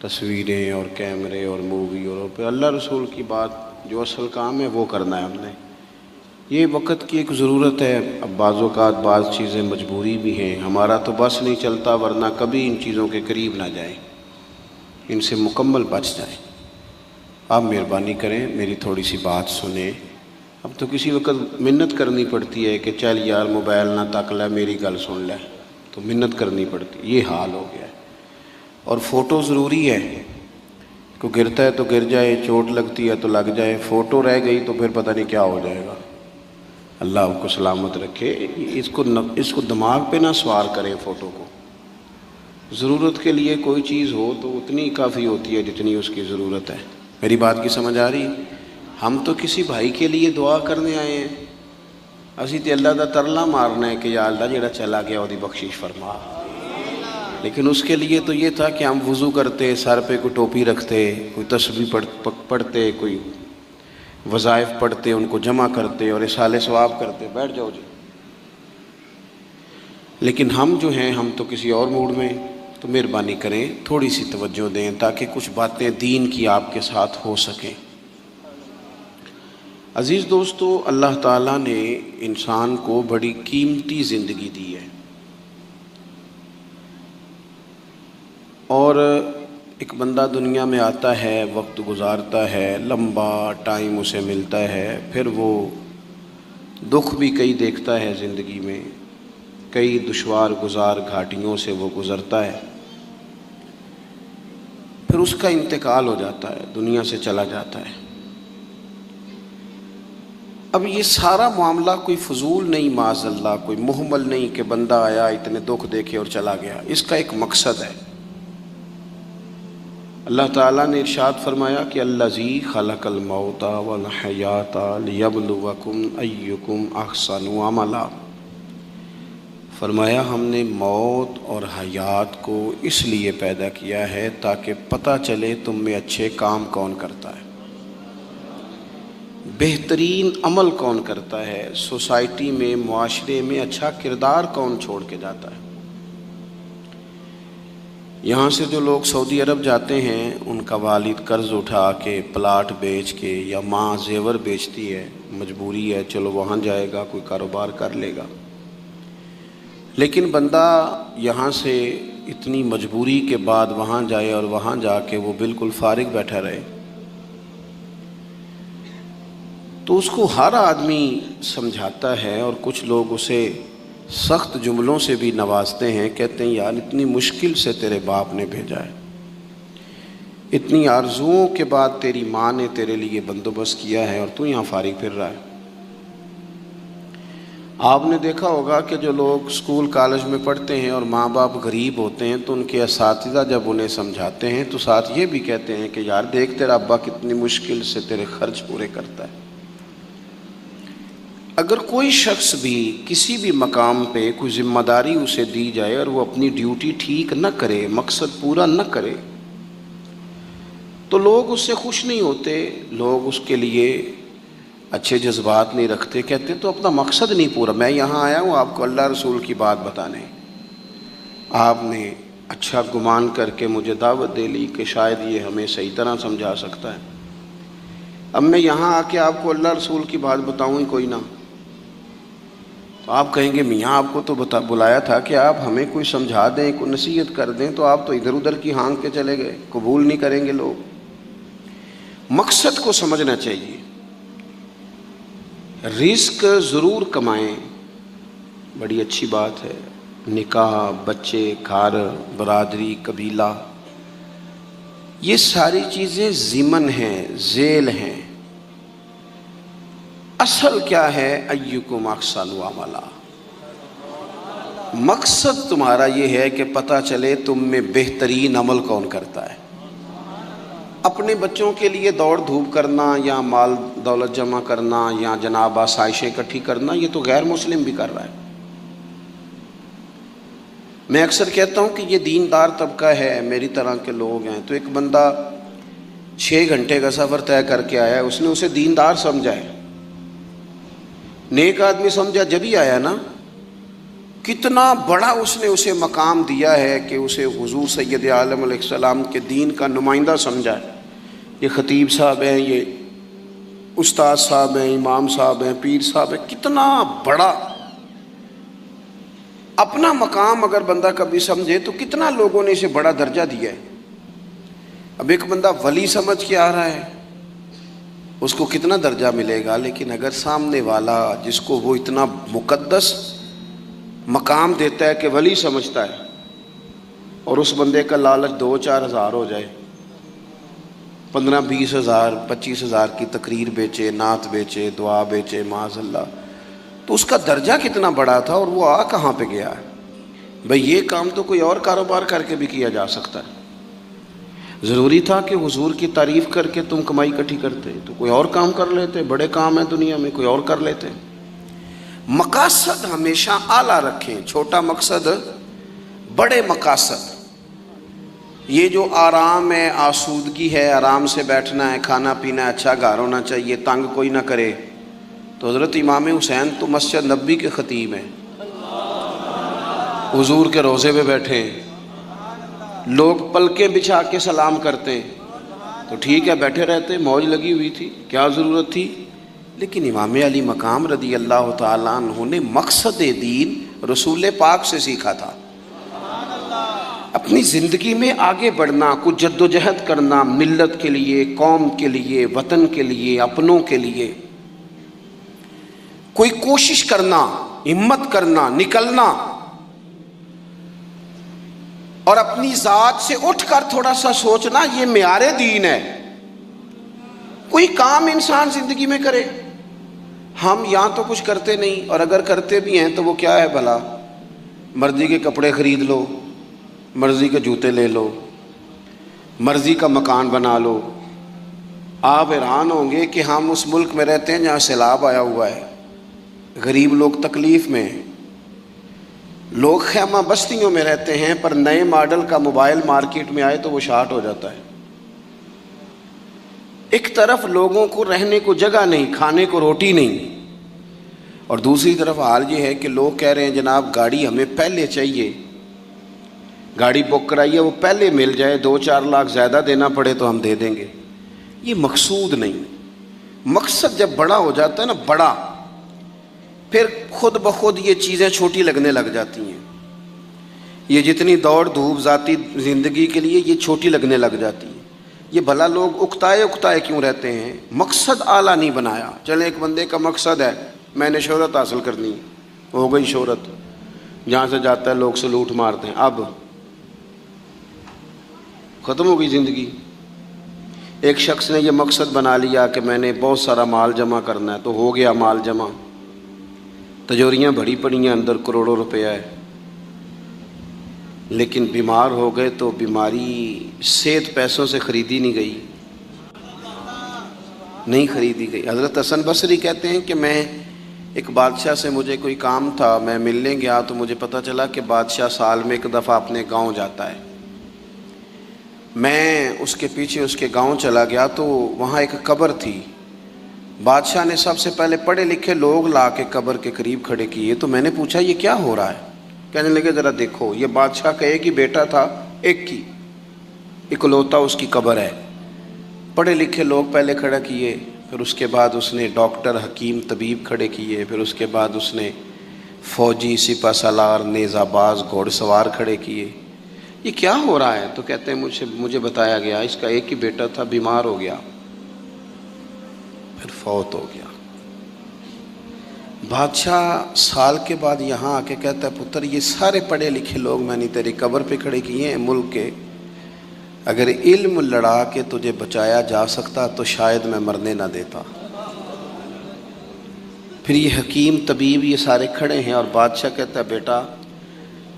تصویریں اور کیمرے اور مووی اور پھر اللہ رسول کی بات جو اصل کام ہے وہ کرنا ہے ہم نے. یہ وقت کی ایک ضرورت ہے. اب بعض اوقات بعض چیزیں مجبوری بھی ہیں، ہمارا تو بس نہیں چلتا، ورنہ کبھی ان چیزوں کے قریب نہ جائیں، ان سے مکمل بچ جائیں. آپ مہربانی کریں میری تھوڑی سی بات سنیں. اب تو کسی وقت منت کرنی پڑتی ہے کہ چل یار موبائل نہ تک لے، میری گل سن لے، تو منت کرنی پڑتی. یہ حال ہو گیا ہے. اور فوٹو ضروری ہے. کوئی گرتا ہے تو گر جائے، چوٹ لگتی ہے تو لگ جائے، فوٹو رہ گئی تو پھر پتہ نہیں کیا ہو جائے گا. اللہ آپ کو سلامت رکھے. اس کو دماغ پہ نہ سوار کریں. فوٹو کو ضرورت کے لیے کوئی چیز ہو تو اتنی کافی ہوتی ہے جتنی اس کی ضرورت ہے. میری بات کی سمجھ آ رہی؟ ہم تو کسی بھائی کے لیے دعا کرنے آئے ہیں، اسی تے اللہ دا ترلا مارنا ہے کہ یا اللہ جڑا چلا گیا وہ دی بخشش فرما. لیکن اس کے لیے تو یہ تھا کہ ہم وضو کرتے، سر پہ کوئی ٹوپی رکھتے، کوئی تسبیح پڑھتے، کوئی وظائف پڑھتے، ان کو جمع کرتے اور اصحال ثواب کرتے. بیٹھ جاؤ جی. لیکن ہم جو ہیں ہم تو کسی اور موڈ میں. تو مہربانی کریں تھوڑی سی توجہ دیں تاکہ کچھ باتیں دین کی آپ کے ساتھ ہو سکیں. عزیز دوستو، اللہ تعالیٰ نے انسان کو بڑی قیمتی زندگی دی ہے، اور ایک بندہ دنیا میں آتا ہے، وقت گزارتا ہے، لمبا ٹائم اسے ملتا ہے، پھر وہ دکھ بھی کئی دیکھتا ہے زندگی میں، کئی دشوار گزار گھاٹیوں سے وہ گزرتا ہے، پھر اس کا انتقال ہو جاتا ہے، دنیا سے چلا جاتا ہے. اب یہ سارا معاملہ کوئی فضول نہیں، معاذ اللہ کوئی محمل نہیں کہ بندہ آیا اتنے دکھ دیکھے اور چلا گیا. اس کا ایک مقصد ہے. اللہ تعالیٰ نے ارشاد فرمایا کہ الذی خلق الموت والحیات لیبلوکم ایکم احسن عملا. فرمایا ہم نے موت اور حیات کو اس لیے پیدا کیا ہے تاکہ پتہ چلے تم میں اچھے کام کون کرتا ہے، بہترین عمل کون کرتا ہے، سوسائٹی میں، معاشرے میں اچھا کردار کون چھوڑ کے جاتا ہے. یہاں سے جو لوگ سعودی عرب جاتے ہیں ان کا والد قرض اٹھا کے، پلاٹ بیچ کے، یا ماں زیور بیچتی ہے، مجبوری ہے چلو وہاں جائے گا، کوئی کاروبار کر لے گا. لیکن بندہ یہاں سے اتنی مجبوری کے بعد وہاں جائے اور وہاں جا کے وہ بالکل فارغ بیٹھا رہے، تو اس کو ہر آدمی سمجھاتا ہے، اور کچھ لوگ اسے سخت جملوں سے بھی نوازتے ہیں. کہتے ہیں یار اتنی مشکل سے تیرے باپ نے بھیجا ہے، اتنی آرزوؤں کے بعد تیری ماں نے تیرے لیے بندوبست کیا ہے اور تو یہاں فارغ پھر رہا ہے. آپ نے دیکھا ہوگا کہ جو لوگ اسکول کالج میں پڑھتے ہیں اور ماں باپ غریب ہوتے ہیں تو ان کے اساتذہ جب انہیں سمجھاتے ہیں تو ساتھ یہ بھی کہتے ہیں کہ یار دیکھ تیرا ابا کتنی مشکل سے تیرے خرچ پورے کرتا ہے. اگر کوئی شخص بھی کسی بھی مقام پہ کوئی ذمہ داری اسے دی جائے اور وہ اپنی ڈیوٹی ٹھیک نہ کرے، مقصد پورا نہ کرے، تو لوگ اس سے خوش نہیں ہوتے، لوگ اس کے لیے اچھے جذبات نہیں رکھتے. کہتے تو اپنا مقصد نہیں پورا. میں یہاں آیا ہوں آپ کو اللہ رسول کی بات بتانے، آپ نے اچھا گمان کر کے مجھے دعوت دے لی کہ شاید یہ ہمیں صحیح طرح سمجھا سکتا ہے. اب میں یہاں آ کے آپ کو اللہ رسول کی بات بتاؤں ہی کوئی نہ، تو آپ کہیں گے میاں آپ کو تو بلایا تھا کہ آپ ہمیں کوئی سمجھا دیں، کوئی نصیحت کر دیں، تو آپ تو ادھر ادھر کی ہانک کے چلے گئے. قبول نہیں کریں گے لوگ. مقصد کو سمجھنا چاہیے. رزق ضرور کمائیں، بڑی اچھی بات ہے. نکاح، بچے، گھر، برادری، قبیلہ، یہ ساری چیزیں ضمن ہیں، ذیل ہیں. اصل کیا ہے؟ ایکم احسن عملا. مقصد تمہارا یہ ہے کہ پتہ چلے تم میں بہترین عمل کون کرتا ہے. اپنے بچوں کے لیے دوڑ دھوپ کرنا یا مال دولت جمع کرنا یا جناب آسائشیں اکٹھی کرنا، یہ تو غیر مسلم بھی کر رہا ہے. میں اکثر کہتا ہوں کہ یہ دیندار طبقہ ہے، میری طرح کے لوگ ہیں. تو ایک بندہ 6 گھنٹے کا سفر طے کر کے آیا ہے، اس نے اسے دیندار سمجھا ہے. نیک آدمی سمجھا جبھی آیا نا کتنا بڑا اس نے اسے مقام دیا ہے کہ اسے حضور سید عالم علیہ السلام کے دین کا نمائندہ سمجھا ہے۔ یہ خطیب صاحب ہیں، یہ استاد صاحب ہیں، امام صاحب ہیں، پیر صاحب ہیں، کتنا بڑا اپنا مقام اگر بندہ کبھی سمجھے تو کتنا لوگوں نے اسے بڑا درجہ دیا ہے۔ اب ایک بندہ ولی سمجھ کے آ رہا ہے، اس کو کتنا درجہ ملے گا، لیکن اگر سامنے والا جس کو وہ اتنا مقدس مقام دیتا ہے کہ ولی سمجھتا ہے، اور اس بندے کا لالچ 2-4 ہزار ہو جائے، 15-20 ہزار 25 ہزار کی تقریر بیچے، نعت بیچے، دعا بیچے، معاذ اللہ، تو اس کا درجہ کتنا بڑا تھا اور وہ کہاں پہ گیا ہے۔ بھئی یہ کام تو کوئی اور کاروبار کر کے بھی کیا جا سکتا ہے، ضروری تھا کہ حضور کی تعریف کر کے تم کمائی اکٹھی کرتے تو کوئی اور کام کر لیتے، بڑے کام ہیں دنیا میں، کوئی اور کر لیتے۔ مقاصد ہمیشہ اعلیٰ رکھیں، چھوٹا مقصد، بڑے مقاصد۔ یہ جو آرام ہے، آسودگی ہے، آرام سے بیٹھنا ہے، کھانا پینا ہے، اچھا گھر ہونا چاہیے، تنگ کوئی نہ کرے، تو حضرت امام حسین تو مسجد نبوی کے خطیب ہیں، حضور کے روضے پہ بیٹھے ہیں، لوگ پلکیں بچھا کے سلام کرتے ہیں، تو ٹھیک ہے بیٹھے رہتے، موج لگی ہوئی تھی، کیا ضرورت تھی۔ لیکن امام علی مقام رضی اللہ تعالیٰ عنہ نے مقصد دین رسول پاک سے سیکھا تھا۔ اپنی زندگی میں آگے بڑھنا، کچھ جد و جہد کرنا، ملت کے لیے، قوم کے لیے، وطن کے لیے، اپنوں کے لیے کوئی کوشش کرنا، ہمت کرنا، نکلنا، اور اپنی ذات سے اٹھ کر تھوڑا سا سوچنا، یہ معیار دین ہے۔ کوئی کام انسان زندگی میں کرے، ہم یہاں تو کچھ کرتے نہیں، اور اگر کرتے بھی ہیں تو وہ کیا ہے بھلا، مرضی کے کپڑے خرید لو، مرضی کے جوتے لے لو، مرضی کا مکان بنا لو۔ آپ حیران ہوں گے کہ ہم اس ملک میں رہتے ہیں جہاں سیلاب آیا ہوا ہے، غریب لوگ تکلیف میں ہیں، لوگ خیمہ بستیوں میں رہتے ہیں، پر نئے ماڈل کا موبائل مارکیٹ میں آئے تو وہ شارٹ ہو جاتا ہے۔ ایک طرف لوگوں کو رہنے کو جگہ نہیں، کھانے کو روٹی نہیں، اور دوسری طرف حال یہ ہے کہ لوگ کہہ رہے ہیں جناب گاڑی ہمیں پہلے چاہیے، گاڑی بک کرائیے، وہ پہلے مل جائے، 2-4 لاکھ زیادہ دینا پڑے تو ہم دے دیں گے۔ یہ مقصود نہیں۔ مقصد جب بڑا ہو جاتا ہے نا، بڑا، پھر خود بخود یہ چیزیں چھوٹی لگنے لگ جاتی ہیں۔ یہ جتنی دوڑ دھوپ ذاتی زندگی کے لیے، یہ چھوٹی لگنے لگ جاتی ہے۔ یہ بھلا لوگ اکتائے کیوں رہتے ہیں؟ مقصد اعلیٰ نہیں بنایا۔ چلیں ایک بندے کا مقصد ہے میں نے شہرت حاصل کرنی ہے، ہو گئی شہرت، جہاں سے جاتا ہے لوگ سلوٹ مارتے ہیں، اب ختم ہو گئی زندگی۔ ایک شخص نے یہ مقصد بنا لیا کہ میں نے بہت سارا مال جمع کرنا ہے، تو ہو گیا مال جمع، تجوریاں بھری پڑی ہیں، اندر کروڑوں روپیہ ہے، لیکن بیمار ہو گئے تو بیماری صحت پیسوں سے خریدی نہیں گئی، نہیں خریدی گئی۔ حضرت حسن بصری کہتے ہیں کہ میں ایک بادشاہ سے مجھے کوئی کام تھا، میں ملنے گیا تو مجھے پتہ چلا کہ بادشاہ سال میں ایک دفعہ اپنے گاؤں جاتا ہے۔ میں اس کے پیچھے اس کے گاؤں چلا گیا تو وہاں ایک قبر تھی، بادشاہ نے سب سے پہلے پڑھے لکھے لوگ لا کے قبر کے قریب کھڑے کیے، تو میں نے پوچھا یہ کیا ہو رہا ہے؟ کہنے لگے ذرا دیکھو، یہ بادشاہ کا ایک ہی بیٹا تھا، ایک کی اکلوتا اس کی قبر ہے۔ پڑھے لکھے لوگ پہلے کھڑا کیے، پھر اس کے بعد اس نے ڈاکٹر، حکیم، طبیب کھڑے کیے، پھر اس کے بعد اس نے فوجی، سپہ سالار، نیزہ باز، گھوڑ سوار کھڑے کیے۔ یہ کیا ہو رہا ہے؟ تو کہتے ہیں مجھے بتایا گیا اس کا ایک ہی بیٹا تھا، بیمار ہو گیا، پھر فوت ہو گیا۔ بادشاہ سال کے بعد یہاں آ کے کہتا ہے پتر یہ سارے پڑھے لکھے لوگ میں نے تیری قبر پہ کھڑے کیے ہیں ملک کے، اگر علم لڑا کے تجھے بچایا جا سکتا تو شاید میں مرنے نہ دیتا۔ پھر یہ حکیم طبیب یہ سارے کھڑے ہیں، اور بادشاہ کہتا ہے بیٹا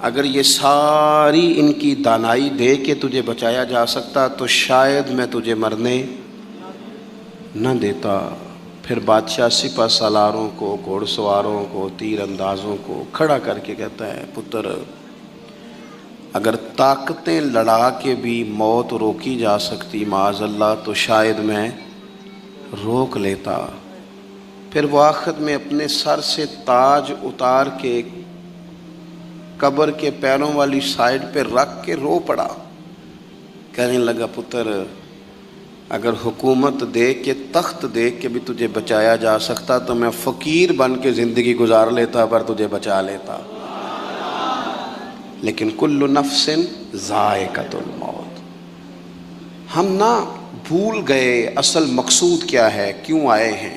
اگر یہ ساری ان کی دانائی دے کے تجھے بچایا جا سکتا تو شاید میں تجھے مرنے نہ دیتا۔ پھر بادشاہ سپہ سالاروں کو، گھوڑ سواروں کو، تیر اندازوں کو کھڑا کر کے کہتا ہے پتر اگر طاقتیں لڑا کے بھی موت روکی جا سکتی معاذ اللہ تو شاید میں روک لیتا۔ پھر وہ آخر میں اپنے سر سے تاج اتار کے قبر کے پیروں والی سائڈ پہ رکھ کے رو پڑا، کہنے لگا پتر اگر حکومت دیکھ کے تخت دیکھ کے بھی تجھے بچایا جا سکتا تو میں فقیر بن کے زندگی گزار لیتا پر تجھے بچا لیتا، لیکن کل نفس ذائقۃ الموت۔ ہم نہ بھول گئے اصل مقصود کیا ہے، کیوں آئے ہیں۔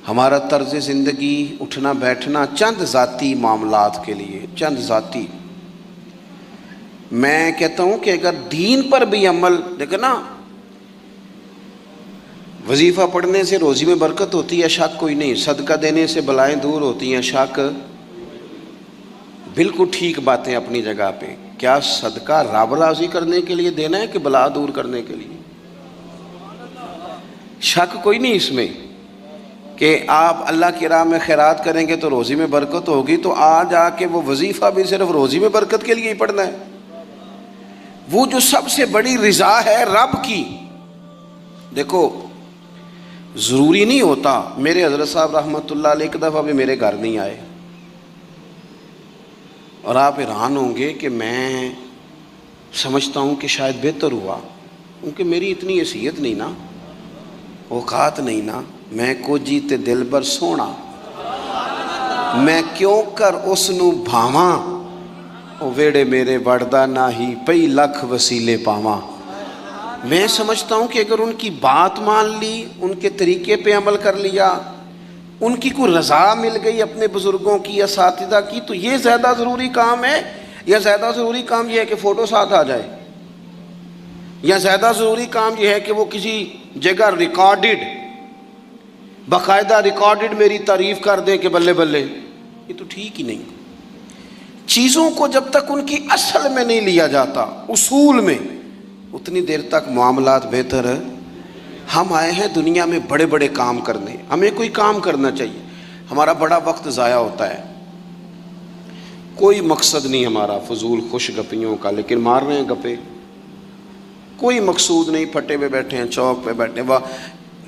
ہمارا طرز زندگی اٹھنا بیٹھنا چند ذاتی معاملات کے لیے، چند ذاتی۔ میں کہتا ہوں کہ اگر دین پر بھی عمل، دیکھیں نا، وظیفہ پڑھنے سے روزی میں برکت ہوتی ہے، شک کوئی نہیں، صدقہ دینے سے بلائیں دور ہوتی ہیں، شک، بالکل ٹھیک باتیں اپنی جگہ پہ۔ کیا صدقہ رب راضی کرنے کے لیے دینا ہے کہ بلا دور کرنے کے لیے؟ شک کوئی نہیں اس میں کہ آپ اللہ کی راہ میں خیرات کریں گے تو روزی میں برکت ہوگی، تو آج آ کے وہ وظیفہ بھی صرف روزی میں برکت کے لیے ہی پڑھنا ہے؟ وہ جو سب سے بڑی رضا ہے رب کی، دیکھو ضروری نہیں ہوتا۔ میرے حضرت صاحب رحمۃ اللہ علیہ ایک دفعہ بھی میرے گھر نہیں آئے، اور آپ حیران ہوں گے کہ میں سمجھتا ہوں کہ شاید بہتر ہوا، کیونکہ میری اتنی حیثیت نہیں نا، اوقات نہیں نا، میں کو جیتے دل بر سونا، میں کیوں کر اس نو بھاواں، او ویڑے میرے وڑدا نہ ہی پئی لکھ وسیلے پاواں۔ میں سمجھتا ہوں کہ اگر ان کی بات مان لی، ان کے طریقے پہ عمل کر لیا، ان کی کوئی رضا مل گئی اپنے بزرگوں کی، اساتذہ کی، تو یہ زیادہ ضروری کام ہے، یا زیادہ ضروری کام یہ ہے کہ فوٹو ساتھ آ جائے، یا زیادہ ضروری کام یہ ہے کہ وہ کسی جگہ ریکارڈڈ، باقاعدہ ریکارڈڈ میری تعریف کر دیں کہ بلے بلے؟ یہ تو ٹھیک ہی نہیں۔ چیزوں کو جب تک ان کی اصل میں نہیں لیا جاتا، اصول میں، اتنی دیر تک معاملات بہتر ہے۔ ہم آئے ہیں دنیا میں بڑے بڑے کام کرنے، ہمیں کوئی کام کرنا چاہیے۔ ہمارا بڑا وقت ضائع ہوتا ہے، کوئی مقصد نہیں ہمارا فضول خوش گپیوں کا، لیکن مار رہے ہیں گپے، کوئی مقصود نہیں، پھٹے پہ بیٹھے ہیں، چوک پہ بیٹھے ہیں۔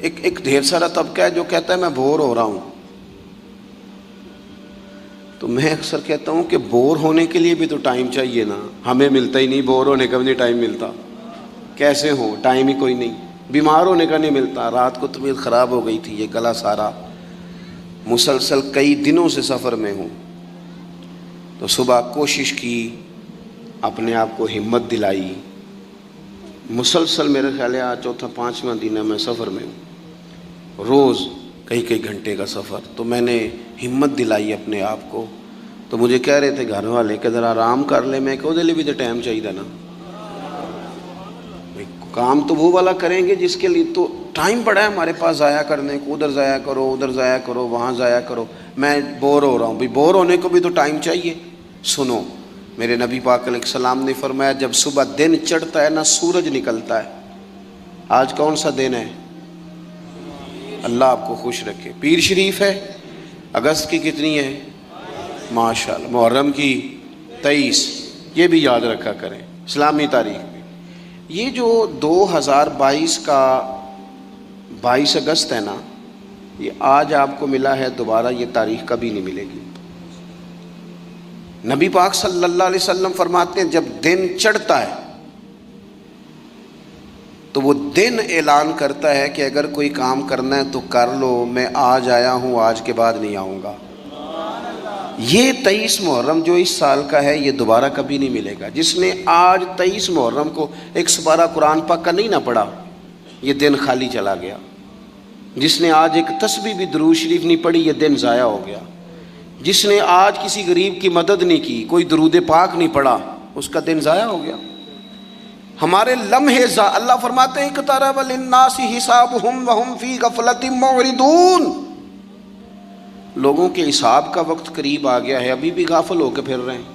ایک ڈھیر سارا طبقہ ہے جو کہتا ہے میں بور ہو رہا ہوں، تو میں اکثر کہتا ہوں کہ بور ہونے کے لیے بھی تو ٹائم چاہیے نا، ہمیں ملتا ہی نہیں، بور ہونے کا بھی نہیں ٹائم ملتا، کیسے ہو، ٹائم ہی کوئی نہیں، بیمار ہونے کا نہیں ملتا۔ رات کو طبیعت خراب ہو گئی تھی، یہ گلا سارا، مسلسل کئی دنوں سے سفر میں ہوں، تو صبح کوشش کی، اپنے آپ کو ہمت دلائی، مسلسل میرے خیال ہے آج چوتھا پانچواں دن ہے میں سفر میں ہوں، روز کئی گھنٹے کا سفر، تو میں نے ہمت دلائی اپنے آپ کو۔ تو مجھے کہہ رہے تھے گھر والے کہ ذرا آرام کر لے، میں کہ وہ دے بھی تو ٹائم چاہیے نا، کام تو وہ والا کریں گے جس کے لیے تو ٹائم پڑا ہے ہمارے پاس ضائع کرنے کو، ادھر ضائع کرو، ادھر ضائع کرو، وہاں ضائع کرو۔ میں بور ہو رہا ہوں، بھائی بور ہونے کو بھی تو ٹائم چاہیے۔ سنو، میرے نبی پاک علیہ السلام نے فرمایا جب صبح دن چڑھتا ہے نا، سورج نکلتا ہے۔ آج کون سا دن ہے؟ اللہ آپ کو خوش رکھے، پیر شریف ہے، اگست کی کتنی ہے؟ ماشاءاللہ، محرم کی 23، یہ بھی یاد رکھا کریں اسلامی تاریخ میں۔ یہ جو 2022 کا 22 اگست ہے نا، یہ آج آپ کو ملا ہے، دوبارہ یہ تاریخ کبھی نہیں ملے گی۔ نبی پاک صلی اللہ علیہ وسلم فرماتے ہیں جب دن چڑھتا ہے تو وہ دن اعلان کرتا ہے کہ اگر کوئی کام کرنا ہے تو کر لو، میں آج آیا ہوں، آج کے بعد نہیں آؤں گا۔ یہ 23 محرم جو اس سال کا ہے، یہ دوبارہ کبھی نہیں ملے گا۔ جس نے آج 23 محرم کو ایک سپارہ قرآن پاک کا نہیں نہ پڑھا، یہ دن خالی چلا گیا۔ جس نے آج ایک تسبیح بھی درود شریف نہیں پڑھی، یہ دن ضائع ہو گیا۔ جس نے آج کسی غریب کی مدد نہیں کی، کوئی درود پاک نہیں پڑھا، اس کا دن ضائع ہو گیا۔ ہمارے لمحے اللہ فرماتے ہیں اقترب للناس حسابهم وهم فی غفلۃ معرضون، لوگوں کے حساب کا وقت قریب آ گیا ہے، ابھی بھی غافل ہو کے پھر رہے ہیں۔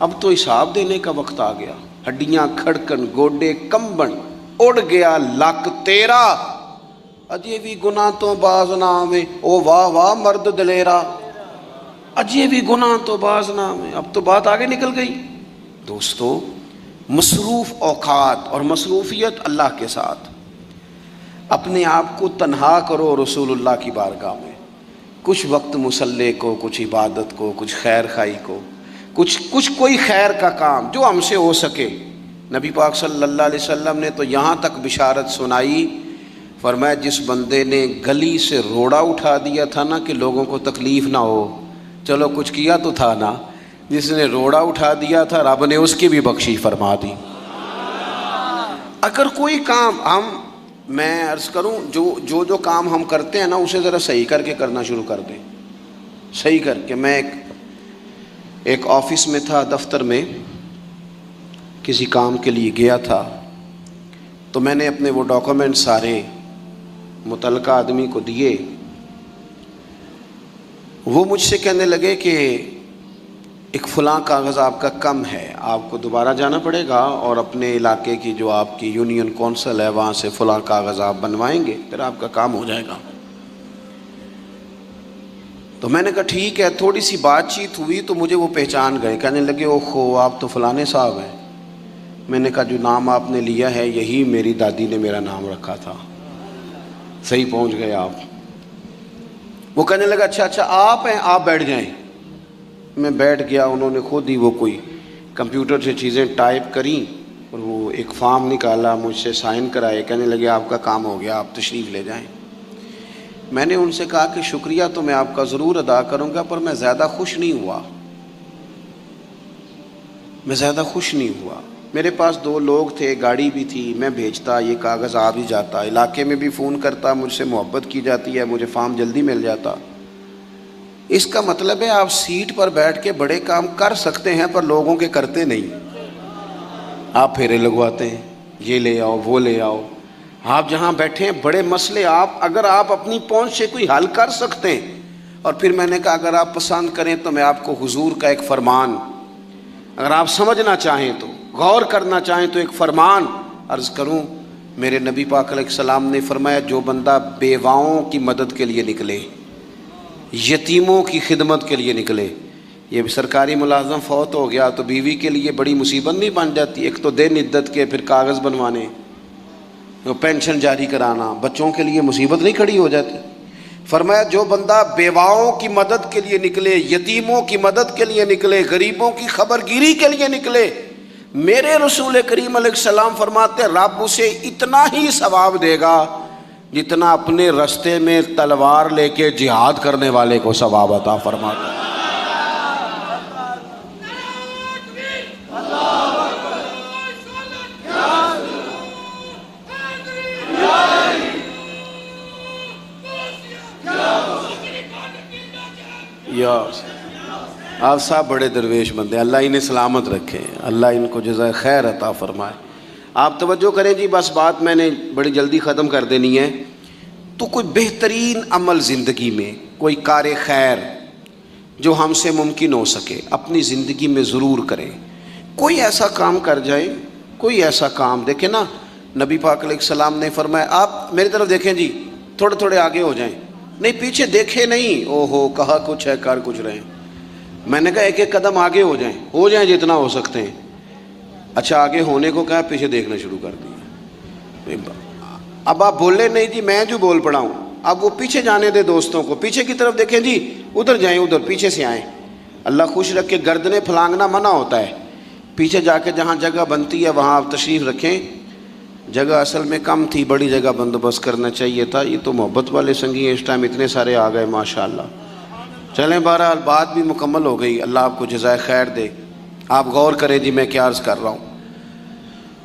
اب تو حساب دینے کا وقت آ گیا، ہڈیاں کھڑکن، گوڈے کمبن، اڑ گیا لک تیرا، اجے بھی گناہ تو باز نہ آوے، او واہ واہ مرد دلیرا، اجے بھی گناہ تو باز نہ آوے۔ اب تو بات آگے نکل گئی۔ دوستو، مصروف اوقات اور مصروفیت اللہ کے ساتھ، اپنے آپ کو تنہا کرو رسول اللہ کی بارگاہ میں، کچھ وقت مصلی کو، کچھ عبادت کو، کچھ خیر خائی کو، کچھ کوئی خیر کا کام جو ہم سے ہو سکے. نبی پاک صلی اللہ علیہ وسلم نے تو یہاں تک بشارت سنائی، فرمایا جس بندے نے گلی سے روڑا اٹھا دیا تھا نا کہ لوگوں کو تکلیف نہ ہو، چلو کچھ کیا تو تھا نا، جس نے روڑا اٹھا دیا تھا رب نے اس کی بھی بخشش فرما دی. اگر کوئی کام میں عرض کروں جو کام ہم کرتے ہیں نا اسے ذرا صحیح کر کے کرنا شروع کر دیں، صحیح کر کے. میں ایک آفس میں تھا، دفتر میں کسی کام کے لیے گیا تھا، تو میں نے اپنے وہ ڈاکومنٹ سارے متعلقہ آدمی کو دیے. وہ مجھ سے کہنے لگے کہ ایک فلاں کاغذ آپ کا کم ہے، آپ کو دوبارہ جانا پڑے گا اور اپنے علاقے کی جو آپ کی یونین کونسل ہے وہاں سے فلاں کاغذ آپ بنوائیں گے، پھر آپ کا کام ہو جائے گا. تو میں نے کہا ٹھیک ہے. تھوڑی سی بات چیت ہوئی تو مجھے وہ پہچان گئے، کہنے لگے اوہو آپ تو فلانے صاحب ہیں. میں نے کہا جو نام آپ نے لیا ہے یہی میری دادی نے میرا نام رکھا تھا، صحیح پہنچ گئے آپ. وہ کہنے لگا اچھا آپ ہیں، آپ بیٹھ جائیں. میں بیٹھ گیا. انہوں نے خود ہی وہ کوئی کمپیوٹر سے چیزیں ٹائپ کریں اور وہ ایک فارم نکالا، مجھ سے سائن کرائے. کہنے لگے آپ کا کام ہو گیا، آپ تشریف لے جائیں. میں نے ان سے کہا کہ شکریہ تو میں آپ کا ضرور ادا کروں گا، پر میں زیادہ خوش نہیں ہوا. میرے پاس 2 لوگ تھے، گاڑی بھی تھی، میں بھیجتا، یہ کاغذ آ بھی جاتا، علاقے میں بھی فون کرتا، مجھ سے محبت کی جاتی ہے، مجھے فارم جلدی مل جاتا. اس کا مطلب ہے آپ سیٹ پر بیٹھ کے بڑے کام کر سکتے ہیں پر لوگوں کے کرتے نہیں. آپ پھیرے لگواتے ہیں، یہ لے آؤ وہ لے آؤ. آپ جہاں بیٹھے ہیں بڑے مسئلے اگر آپ اپنی پہنچ سے کوئی حل کر سکتے ہیں. اور پھر میں نے کہا اگر آپ پسند کریں تو میں آپ کو حضور کا ایک فرمان، اگر آپ سمجھنا چاہیں تو غور کرنا چاہیں تو ایک فرمان عرض کروں. میرے نبی پاک علیہ السلام نے فرمایا جو بندہ بیواؤں کی مدد کے لیے نکلے، یتیموں کی خدمت کے لیے نکلے. یہ سرکاری ملازم فوت ہو گیا تو بیوی کے لیے بڑی مصیبت نہیں بن جاتی؟ ایک تو دن عدت کے، پھر کاغذ بنوانے، پینشن جاری کرانا، بچوں کے لیے مصیبت نہیں کھڑی ہو جاتی؟ فرمایا جو بندہ بیواؤں کی مدد کے لیے نکلے، یتیموں کی مدد کے لیے نکلے، غریبوں کی خبرگیری کے لیے نکلے، میرے رسول کریم علیہ السلام فرماتے رب اسے اتنا ہی ثواب دے گا جتنا اپنے رستے میں تلوار لے کے جہاد کرنے والے کو ثواب عطا فرماتا. آپ صاحب بڑے درویش بندے، اللہ انہیں سلامت رکھے، اللہ ان کو جزائے خیر عطا فرمائے. آپ توجہ کریں جی، بس بات میں نے بڑی جلدی ختم کر دینی ہے. تو کوئی بہترین عمل زندگی میں، کوئی کار خیر جو ہم سے ممکن ہو سکے اپنی زندگی میں ضرور کریں. کوئی ایسا کام کر جائیں، کوئی ایسا کام. دیکھیں نا نبی پاک علیہ السلام نے فرمایا آپ میری طرف دیکھیں جی، تھوڑے تھوڑے آگے ہو جائیں، نہیں پیچھے دیکھے نہیں. اوہو کہا کچھ ہے کر کچھ رہے ہیں. میں نے کہا ایک ایک قدم آگے ہو جائیں جتنا ہو سکتے ہیں. اچھا آگے ہونے کو کہا، پیچھے دیکھنا شروع کر دیا. اب آپ بولے نہیں جی میں جو بول پڑا ہوں، اب وہ پیچھے جانے دے دوستوں کو، پیچھے کی طرف دیکھیں جی، ادھر جائیں، ادھر پیچھے سے آئیں. اللہ خوش رکھ کے گردنیں پھلانگنا منع ہوتا ہے. پیچھے جا کے جہاں جگہ بنتی ہے وہاں آپ تشریف رکھیں. جگہ اصل میں کم تھی، بڑی جگہ بندوبست کرنا چاہیے تھا. یہ تو محبت والے سنگی ہیں، اس ٹائم اتنے سارے آ گئے ماشاءاللہ. چلیں بہرحال بات بھی مکمل ہو گئی، اللہ آپ کو جزائے خیر دے. آپ غور کریں جی میں کیا عرض کر رہا ہوں.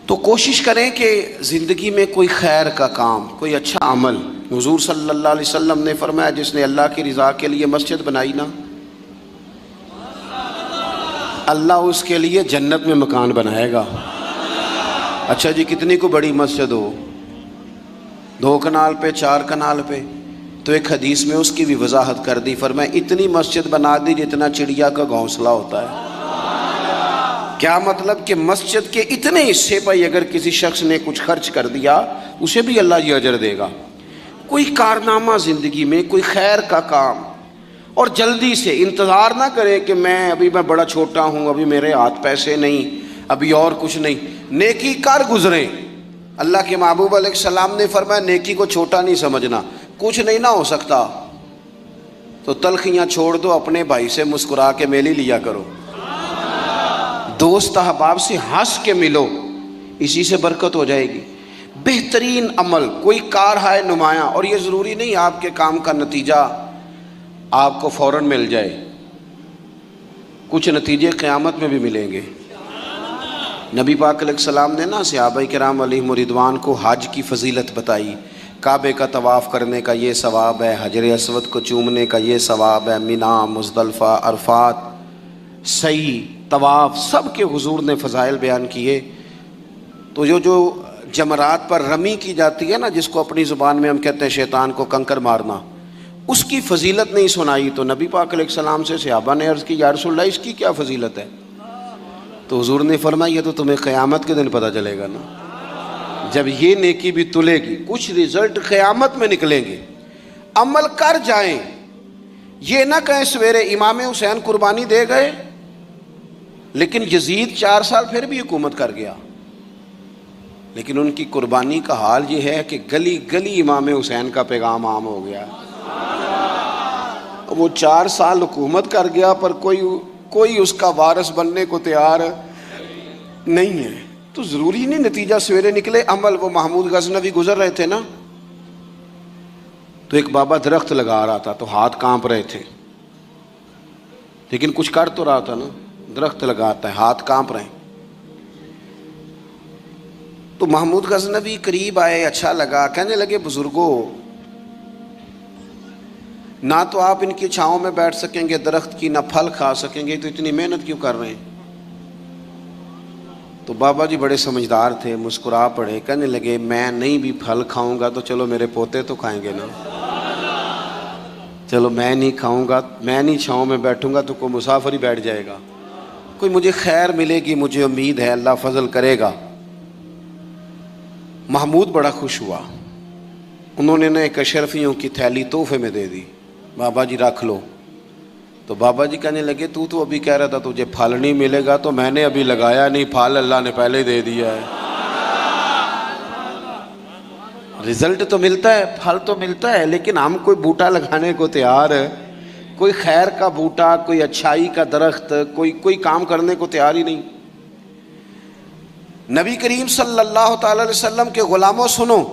تو کوشش کریں کہ زندگی میں کوئی خیر کا کام، کوئی اچھا عمل. حضور صلی اللہ علیہ وسلم نے فرمایا جس نے اللہ کی رضا کے لیے مسجد بنائی نا، اللہ اس کے لیے جنت میں مکان بنائے گا. اچھا جی کتنی کو بڑی مسجد ہو، 2 کنال پہ 4 کنال پہ، تو ایک حدیث میں اس کی بھی وضاحت کر دی. فرمایا اتنی مسجد بنا دی جتنا چڑیا کا گھونسلہ ہوتا ہے. کیا مطلب کہ مسجد کے اتنے حصے پر اگر کسی شخص نے کچھ خرچ کر دیا اسے بھی اللہ یہ اجر دے گا. کوئی کارنامہ زندگی میں، کوئی خیر کا کام. اور جلدی سے انتظار نہ کریں کہ میں بڑا چھوٹا ہوں، ابھی میرے ہاتھ پیسے نہیں، ابھی اور کچھ نہیں. نیکی کر گزریں. اللہ کے محبوب علیہ السلام نے فرمایا نیکی کو چھوٹا نہیں سمجھنا. کچھ نہیں نہ ہو سکتا تو تلخیاں چھوڑ دو، اپنے بھائی سے مسکرا کے میلی لیا کرو. دوست احباب سے ہنس کے ملو، اسی سے برکت ہو جائے گی۔ بہترین عمل کوئی کار ہے نمایاں، اور یہ ضروری نہیں آپ کے کام کا نتیجہ آپ کو فوراً مل جائے، کچھ نتیجے قیامت میں بھی ملیں گے۔ نبی پاک علیہ السلام نے نا صحابہ کرام علیہم رضوان کو حج کی فضیلت بتائی، کعبے کا طواف کرنے کا یہ ثواب ہے، حجر اسود کو چومنے کا یہ ثواب ہے، مینا، مزدلفہ، عرفات، سعی، طواف، سب کے حضور نے فضائل بیان کیے۔ تو جو جمرات پر رمی کی جاتی ہے نا، جس کو اپنی زبان میں ہم کہتے ہیں شیطان کو کنکر مارنا، اس کی فضیلت نہیں سنائی۔ تو نبی پاک علیہ السلام سے صحابہ نے عرض کی یا رسول اللہ اس کی کیا فضیلت ہے؟ تو حضور نے فرمایا یہ تو تمہیں قیامت کے دن پتہ چلے گا نا، جب یہ نیکی بھی تلے گی، کچھ رزلٹ قیامت میں نکلیں گے۔ عمل کر جائیں، یہ نہ کہیں سویرے امام حسین قربانی دے گئے لیکن یزید 4 سال پھر بھی حکومت کر گیا، لیکن ان کی قربانی کا حال یہ ہے کہ گلی گلی امام حسین کا پیغام عام ہو گیا۔ وہ 4 سال حکومت کر گیا پر کوئی اس کا وارث بننے کو تیار نہیں ہے۔ تو ضروری نہیں نتیجہ سویرے نکلے عمل۔ وہ محمود غزنوی گزر رہے تھے نا، تو ایک بابا درخت لگا رہا تھا، تو ہاتھ کانپ رہے تھے، لیکن کچھ کر تو رہا تھا نا، درخت لگاتا ہے ہاتھ کانپ رہے ہیں۔ تو محمود غزنوی قریب آئے، اچھا لگا، کہنے لگے بزرگوں نہ تو آپ ان کی چھاؤں میں بیٹھ سکیں گے درخت کی، نہ پھل کھا سکیں گے، تو اتنی محنت کیوں کر رہے ہیں؟ تو بابا جی بڑے سمجھدار تھے، مسکرا پڑے، کہنے لگے میں نہیں بھی پھل کھاؤں گا تو چلو میرے پوتے تو کھائیں گے نا، چلو میں نہیں کھاؤں گا، میں نہیں چھاؤں میں بیٹھوں گا تو کوئی مسافر ہی بیٹھ جائے گا، کوئی مجھے خیر ملے گی، مجھے امید ہے اللہ فضل کرے گا۔ محمود بڑا خوش ہوا، انہوں نے ایک اشرفیوں کی تھیلی تحفے میں دے دی، بابا جی رکھ لو۔ تو بابا جی کہنے لگے تو ابھی کہہ رہا تھا تجھے پھل نہیں ملے گا، تو میں نے ابھی لگایا نہیں، پھل اللہ نے پہلے دے دیا ہے۔ رزلٹ تو ملتا ہے، پھل تو ملتا ہے، لیکن ہم کوئی بوٹا لگانے کو تیار، کوئی خیر کا بوٹا، کوئی اچھائی کا درخت، کوئی کام کرنے کو تیار ہی نہیں۔ نبی کریم صلی اللہ تعالی علیہ وسلم کے غلاموں سنو،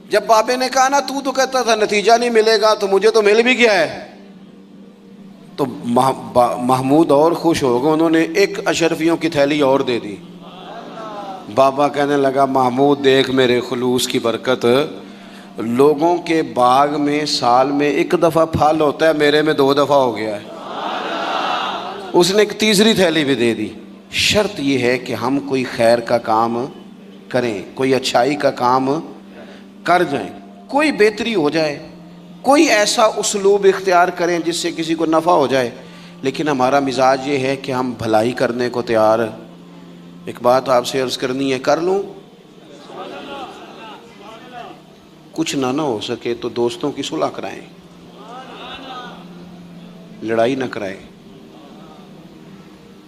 جب بابے نے کہا نا تو کہتا تھا نتیجہ نہیں ملے گا، تو مجھے تو مل بھی گیا ہے، تو محمود اور خوش ہو گئے، انہوں نے ایک اشرفیوں کی تھیلی اور دے دی۔ بابا کہنے لگا محمود دیکھ میرے خلوص کی برکت، لوگوں کے باغ میں سال میں 1 دفعہ پھل ہوتا ہے، میرے میں 2 دفعہ ہو گیا ہے۔ اس نے ایک تیسری تھیلی بھی دے دی۔ شرط یہ ہے کہ ہم کوئی خیر کا کام کریں، کوئی اچھائی کا کام کر جائیں، کوئی بہتری ہو جائے، کوئی ایسا اسلوب اختیار کریں جس سے کسی کو نفع ہو جائے، لیکن ہمارا مزاج یہ ہے کہ ہم بھلائی کرنے کو تیار۔ ایک بات آپ سے عرض کرنی ہے، کر لوں؟ کچھ نہ ہو سکے تو دوستوں کی صلح کرائیں، لڑائی نہ کرائیں۔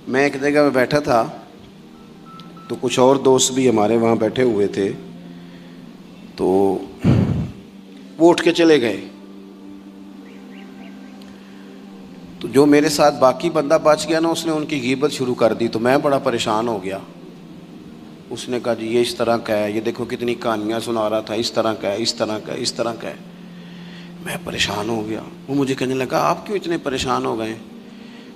میں ایک جگہ میں بیٹھا تھا تو کچھ اور دوست بھی ہمارے وہاں بیٹھے ہوئے تھے، تو وہ اٹھ کے چلے گئے، تو جو میرے ساتھ باقی بندہ بچ گیا نا، اس نے ان کی غیبت شروع کر دی، تو میں بڑا پریشان ہو گیا۔ اس نے کہا جی یہ اس طرح کا ہے، یہ دیکھو کتنی کہانیاں سنا رہا تھا، اس طرح کا ہے، اس طرح کا ہے، اس طرح کا ہے۔ میں پریشان ہو گیا۔ وہ مجھے کہنے لگا آپ کیوں اتنے پریشان ہو گئے؟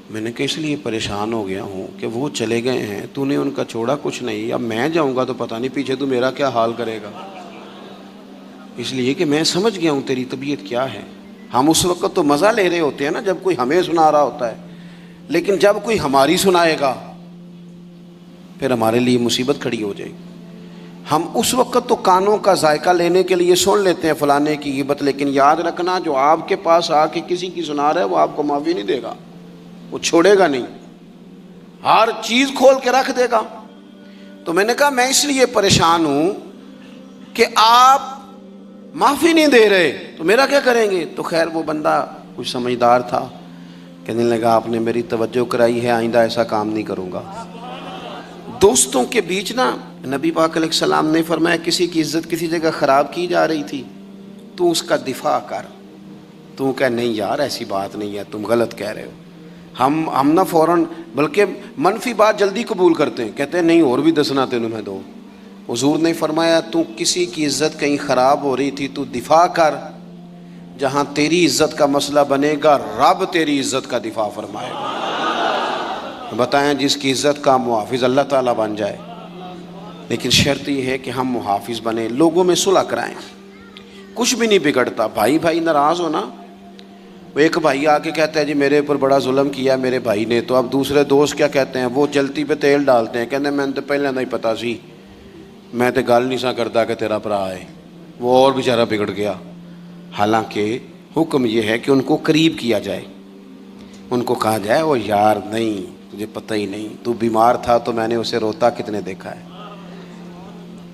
میں نے کہا اس لیے پریشان ہو گیا ہوں کہ وہ چلے گئے ہیں، تو نے ان کا چھوڑا کچھ نہیں، اب میں جاؤں گا تو پتہ نہیں پیچھے تو میرا کیا حال کرے گا، اس لیے کہ میں سمجھ گیا ہوں تیری طبیعت کیا ہے۔ ہم اس وقت تو مزہ لے رہے ہوتے ہیں نا جب کوئی ہمیں سنا رہا ہوتا ہے، لیکن جب کوئی ہماری سنائے گا پھر ہمارے لیے مصیبت کھڑی ہو جائے گی۔ ہم اس وقت تو کانوں کا ذائقہ لینے کے لیے سن لیتے ہیں فلانے کی غیبت، لیکن یاد رکھنا جو آپ کے پاس آ کے کسی کی سنا رہا ہے وہ آپ کو معافی نہیں دے گا، وہ چھوڑے گا نہیں، ہر چیز کھول کے رکھ دے گا۔ تو میں نے کہا میں اس لیے پریشان ہوں کہ آپ معافی نہیں دے رہے، تو میرا کیا کریں گے؟ تو خیر وہ بندہ کچھ سمجھدار تھا، کہنے لگا آپ نے میری توجہ کرائی ہے، آئندہ ایسا کام نہیں کروں گا۔ دوستوں کے بیچ نا نبی پاک علیہ السلام نے فرمایا کسی کی عزت کسی جگہ خراب کی جا رہی تھی تو اس کا دفاع کر، تو کہہ نہیں یار ایسی بات نہیں ہے، تم غلط کہہ رہے ہو، ہم نہ فوراً بلکہ منفی بات جلدی قبول کرتے ہیں، کہتے ہیں نہیں اور بھی دسنا تینوں میں دو۔ حضور نے فرمایا تو کسی کی عزت کہیں خراب ہو رہی تھی تو دفاع کر، جہاں تیری عزت کا مسئلہ بنے گا رب تیری عزت کا دفاع فرمائے گا۔ بتائیں جس کی عزت کا محافظ اللہ تعالیٰ بن جائے، لیکن شرط یہ ہے کہ ہم محافظ بنیں، لوگوں میں صلح کرائیں۔ کچھ بھی نہیں بگڑتا، بھائی بھائی ناراض ہونا، وہ ایک بھائی آ کے کہتا ہے جی میرے اوپر بڑا ظلم کیا میرے بھائی نے، تو اب دوسرے دوست کیا کہتے ہیں، وہ جلتی پہ تیل ڈالتے ہیں، کہتے ہیں میں نے تو پہلے نہیں پتا سی، میں تو گل نہیں سا کرتا کہ تیرا بھرا ہے، وہ اور بیچارہ بگڑ گیا۔ حالانکہ حکم یہ ہے کہ ان کو قریب کیا جائے، ان کو کہا جائے وہ یار نہیں تجھے پتہ ہی نہیں، تو بیمار تھا تو میں نے اسے روتا کتنے دیکھا ہے،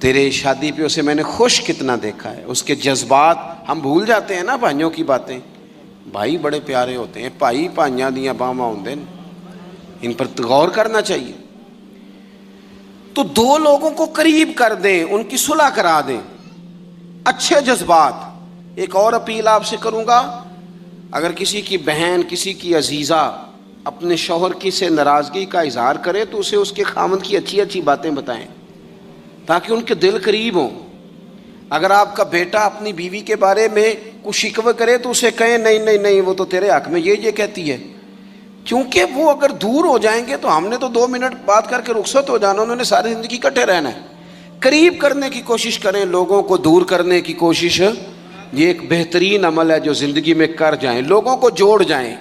تیرے شادی پہ اسے میں نے خوش کتنا دیکھا ہے، اس کے جذبات ہم بھول جاتے ہیں نا بھائیوں کی باتیں۔ بھائی بڑے پیارے ہوتے ہیں، بھائی پائیاں دیاں باواں ہوندے ہیں، ان پر غور کرنا چاہیے۔ تو دو لوگوں کو قریب کر دیں، ان کی صلح کرا دیں، اچھے جذبات۔ ایک اور اپیل آپ سے کروں گا، اگر کسی کی بہن کسی کی عزیزہ اپنے شوہر کی سے ناراضگی کا اظہار کرے تو اسے اس کے خاوند کی اچھی اچھی باتیں بتائیں تاکہ ان کے دل قریب ہوں۔ اگر آپ کا بیٹا اپنی بیوی کے بارے میں کچھ شکوہ کرے تو اسے کہیں نہیں نہیں نہیں وہ تو تیرے حق میں یہ کہتی ہے، کیونکہ وہ اگر دور ہو جائیں گے تو ہم نے تو 2 منٹ بات کر کے رخصت ہو جانا، انہوں نے ساری زندگی اکٹھے رہنا ہے۔ قریب کرنے کی کوشش کریں، لوگوں کو دور کرنے کی کوشش یہ ایک بہترین عمل ہے جو زندگی میں کر جائیں، لوگوں کو جوڑ جائیں،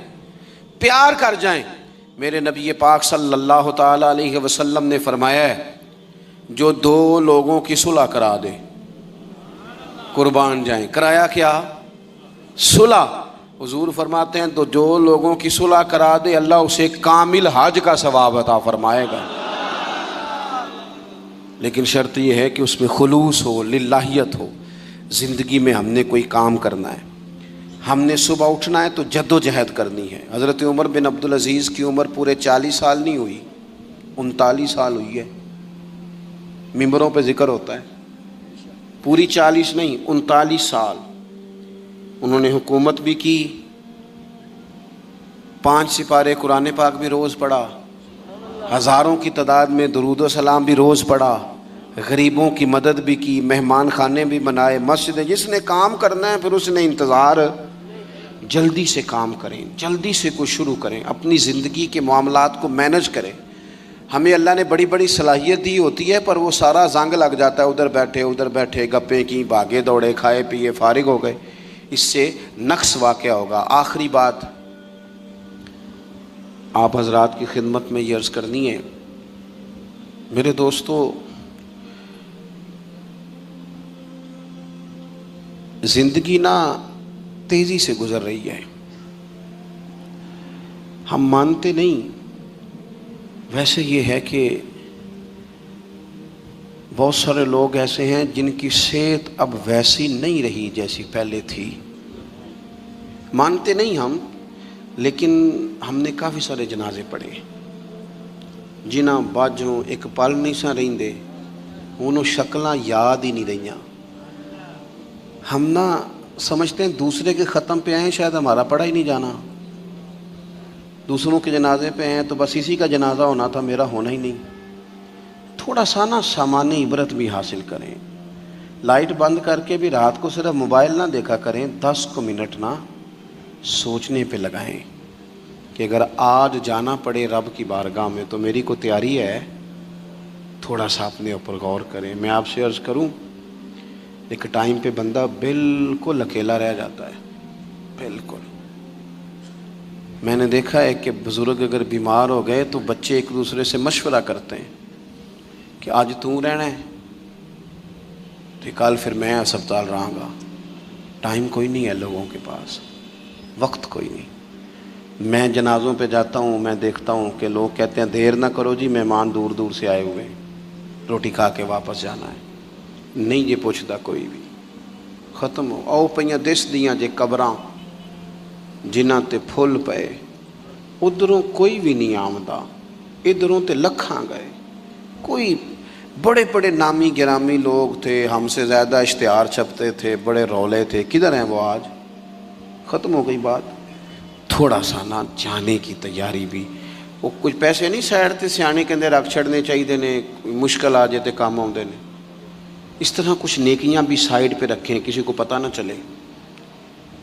پیار کر جائیں۔ میرے نبی پاک صلی اللہ تعالی علیہ وسلم نے فرمایا ہے جو 2 لوگوں کی صلح کرا دے قربان جائیں۔ کرایا کیا؟ صلح۔ حضور فرماتے ہیں تو جو لوگوں کی صلح کرا دے اللہ اسے کامل حج کا ثواب عطا فرمائے گا، لیکن شرط یہ ہے کہ اس میں خلوص ہو، للہیت ہو۔ زندگی میں ہم نے کوئی کام کرنا ہے، ہم نے صبح اٹھنا ہے تو جد و جہد کرنی ہے۔ حضرت عمر بن عبدالعزیز کی عمر پورے 40 سال نہیں ہوئی، 39 سال ہوئی ہے، ممبروں پہ ذکر ہوتا ہے، پوری 40 نہیں 39 سال انہوں نے حکومت بھی کی، 5 سپارے قرآن پاک بھی روز پڑھا، ہزاروں کی تعداد میں درود و سلام بھی روز پڑھا، غریبوں کی مدد بھی کی، مہمان خانے بھی بنائے، مسجدیں۔ جس نے کام کرنا ہے پھر اس نے انتظار، جلدی سے کام کریں، جلدی سے کچھ شروع کریں، اپنی زندگی کے معاملات کو مینج کریں۔ ہمیں اللہ نے بڑی بڑی صلاحیت دی ہوتی ہے پر وہ سارا زنگ لگ جاتا ہے، ادھر بیٹھے گپیں کی، بھاگے دوڑے، کھائے پیے، فارغ ہو گئے، اس سے نقص واقع ہوگا۔ آخری بات آپ حضرات کی خدمت میں یہ عرض کرنی ہے، میرے دوستو، زندگی نا تیزی سے گزر رہی ہے، ہم مانتے نہیں، ویسے یہ ہے کہ بہت سارے لوگ ایسے ہیں جن کی صحت اب ویسی نہیں رہی جیسی پہلے تھی۔ مانتے نہیں ہم، لیکن ہم نے کافی سارے جنازے پڑھے، جنہاں باجوں ایک پل نہیں سا رہندے، انہوں شکلاں یاد ہی نہیں رہیاں۔ ہم نہ سمجھتے ہیں دوسرے کے ختم پہ آئے شاید ہمارا پڑھا ہی نہیں جانا، دوسروں کے جنازے پہ ہیں تو بس اسی کا جنازہ ہونا تھا، میرا ہونا ہی نہیں۔ تھوڑا سا نا سامان عبرت بھی حاصل کریں، لائٹ بند کر کے بھی رات کو صرف موبائل نہ دیکھا کریں، 10 منٹ نہ سوچنے پہ لگائیں کہ اگر آج جانا پڑے رب کی بارگاہ میں تو میری کو تیاری ہے۔ تھوڑا سا اپنے اوپر غور کریں۔ میں آپ سے عرض کروں، ایک ٹائم پہ بندہ بالکل اکیلا رہ جاتا ہے، بالکل۔ میں نے دیکھا ہے کہ بزرگ اگر بیمار ہو گئے تو بچے ایک دوسرے سے مشورہ کرتے ہیں کہ آج تو رہنا ہے تو کل پھر میں ہسپتال رہا گا۔ ٹائم کوئی نہیں ہے لوگوں کے پاس، وقت کوئی نہیں۔ میں جنازوں پہ جاتا ہوں، میں دیکھتا ہوں کہ لوگ کہتے ہیں دیر نہ کرو جی، مہمان دور دور سے آئے ہوئے، روٹی کھا کے واپس جانا ہے۔ نہیں یہ پوچھتا کوئی بھی، ختم ہو۔ آؤ پئیاں دس دیاں جے قبراں جنہاں تے پھل پئے، ادھروں کوئی بھی نہیں آمدا، ادھروں تے لکھاں گئے۔ کوئی بڑے بڑے نامی گرامی لوگ تھے، ہم سے زیادہ اشتہار چھپتے تھے، بڑے رولے تھے، کدھر ہیں وہ آج؟ ختم ہو گئی بات۔ تھوڑا سا نا جانے کی تیاری بھی، وہ کچھ پیسے نہیں سائڈ تے سیانے کہندے رکھ چھڑنے چاہیے نے، مشکل آ جائے تے کام آؤندے نے، اس طرح کچھ نیکیاں بھی سائڈ پہ رکھیں، کسی کو پتہ نہ چلے،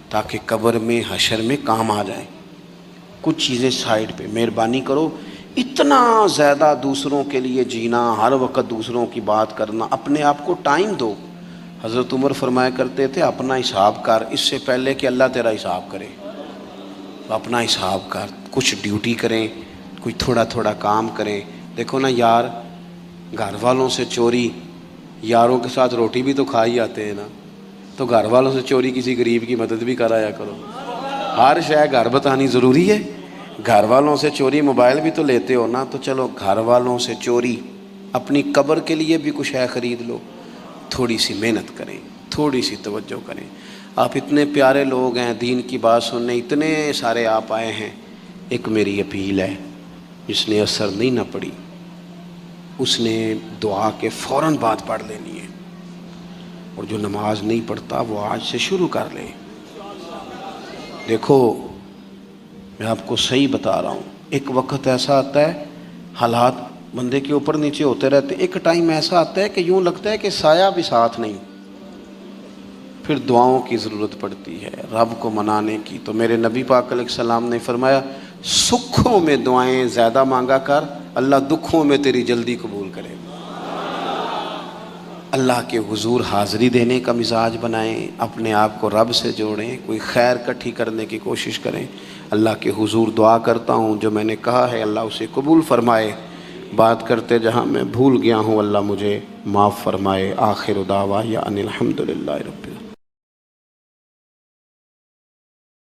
تاکہ قبر میں حشر میں کام آ جائیں۔ کچھ چیزیں سائڈ پہ، مہربانی کرو اتنا زیادہ دوسروں کے لیے جینا، ہر وقت دوسروں کی بات کرنا، اپنے آپ کو ٹائم دو۔ حضرت عمر فرمایا کرتے تھے اپنا حساب کر اس سے پہلے کہ اللہ تیرا حساب کرے، اپنا حساب کر، کچھ ڈیوٹی کریں، کچھ تھوڑا تھوڑا کام کریں۔ دیکھو نا یار، گھر والوں سے چوری، یاروں کے ساتھ روٹی بھی تو کھا ہی آتے ہیں نا، تو گھر والوں سے چوری کسی غریب کی مدد بھی کرایا کرو۔ ہر شے گھر بتانی ضروری ہے؟ گھر والوں سے چوری، موبائل بھی تو لیتے ہو نا، تو چلو گھر والوں سے چوری، اپنی قبر کے لیے بھی کچھ ہے خرید لو، تھوڑی سی محنت کریں، تھوڑی سی توجہ کریں۔ آپ اتنے پیارے لوگ ہیں، دین کی بات سننے اتنے سارے آپ آئے ہیں، ایک میری اپیل ہے، جس نے اثر نہیں نہ پڑی اس نے دعا کے فوراً بعد پڑھ لینی ہے، اور جو نماز نہیں پڑھتا وہ آج سے شروع کر لے۔ دیکھو میں آپ کو صحیح بتا رہا ہوں، ایک وقت ایسا آتا ہے حالات بندے کے اوپر نیچے ہوتے رہتے، ایک ٹائم ایسا آتا ہے کہ یوں لگتا ہے کہ سایہ بھی ساتھ نہیں، پھر دعاؤں کی ضرورت پڑتی ہے، رب کو منانے کی۔ تو میرے نبی پاک علیہ السلام نے فرمایا سکھوں میں دعائیں زیادہ مانگا کر، اللہ دکھوں میں تیری جلدی قبول کرے۔ اللہ کے حضور حاضری دینے کا مزاج بنائیں، اپنے آپ کو رب سے جوڑیں، کوئی خیر کٹھی کرنے کی کوشش کریں۔ اللہ کے حضور دعا کرتا ہوں جو میں نے کہا ہے اللہ اسے قبول فرمائے، بات کرتے جہاں میں بھول گیا ہوں اللہ مجھے معاف فرمائے۔ آخر دعوانا ان الحمدللہ رب العالمین۔